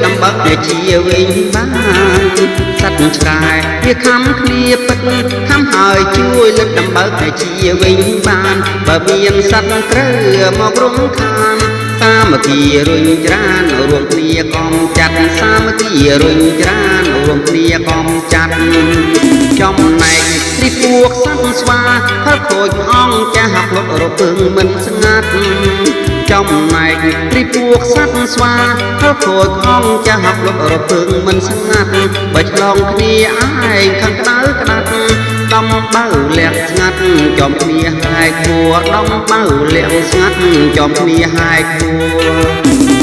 ដំបឹកអ្នកជាវិញបានសត្វឆ្កែវាខំគ្នាពិតខំហើយជួយលើកដំបឹកអ្នកជាវិញបានបើមានសត្វត្រូវមករំខានសាមគ្គីរុញច្រានរួមគ្នាកំចាត់សាមគ្គីរុញច្រានរួមគ្នាកំចាត់ចំណែកទីពួកសត្វស្វាខលខូចអង្គចាស់ផ្លុតរពឹងមិនស្ងាត់ចំណែកទីពួកសត្វស្វាខលខូចអង្គចាស់ផ្លុតរពឹងមិនស្ងាត់បើឆ្លងគ្នាឯងខាងក្តៅក្តាត់ដំបៅលាក់ស្ងាត់ចំគ្នាហើយគួរដំបៅលាក់ស្ងាត់ចំគ្នាហើយគួរ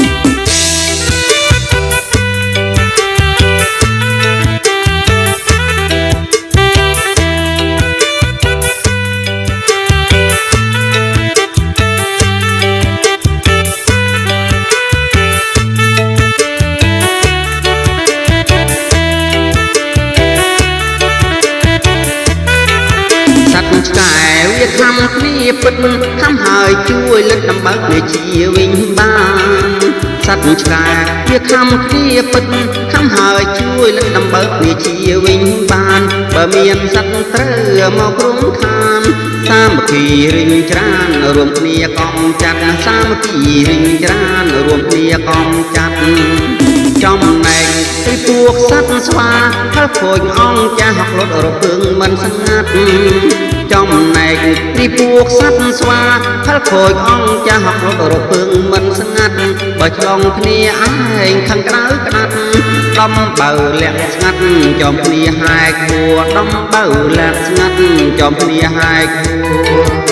ឆ្កែវាខំគ្នាពិតខំហើយជួយលើកដំបឹកវាជាវិញបានសត្វឆ្កែវាខំគ្នាពិតខំហើយជួយលើកដំបឹកវាជាវិញបានបើមានសត្វត្រូវមកក្រុមខានសាមគ្គីរិញច្រានរួមគ្នាកំចាត់សាមគ្គីរិញច្រានរួមគ្នាកំចាត់ចំណែកពីពួកសត្វស្វាខលខូចអង្គចាស់ផ្លុតរពឹងមិនស្ងាត់ចំណែកពីពួកសត្វស្វាខលខូចអង្គចាស់ផ្លុតរពឹងមិនស្ងាត់បើឆ្លងគ្នាឯងខាងក្រៅក្តាត់ដំបើលាក់ស្ងាត់ចំគ្នាហើយគួរដំបើលាក់ស្ងាត់ចំគ្នាហើយគួរ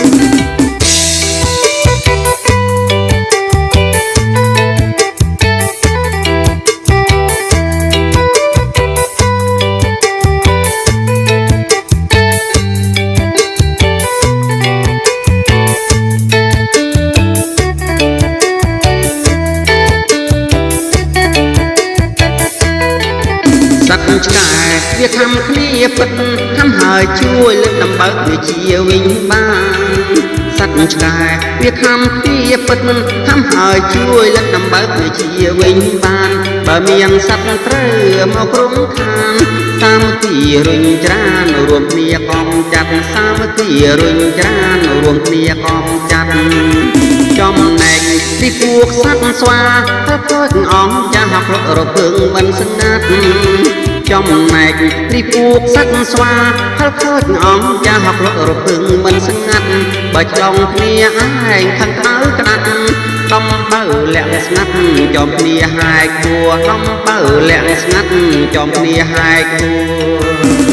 ឆ្កែវាខំគ្នាពិតខំហើយជួយលើកដំបឹកវាជាវិញបានសត្វឆ្កែវាខំគ្នាពិតខំហើយជួយលើកដំបឹកវាជាវិញបានបើមានសត្វត្រូវមកក្រុមខានសាមគ្គីរុញច្រានរួមគ្នាកំចាត់សាមគ្គីរុញច្រានរួមគ្នាកំចាត់ចំណែកទីពួកសត្វស្វាទៅខូចអង្គចាស់ផ្លុតរពឹងមិនស្ងាត់ចំណែកទីពួកសត្វស្វាខលខូចអង្គចាស់ផ្លុតរពឹងមិនស្ងាត់បើឆ្លងគ្នាឯងខាងក្តៅក្តាត់ដំបើលាក់ស្ងាត់ចំគ្នាហើយគួរដំបើលាក់ស្ងាត់ចំគ្នាហើយគួរ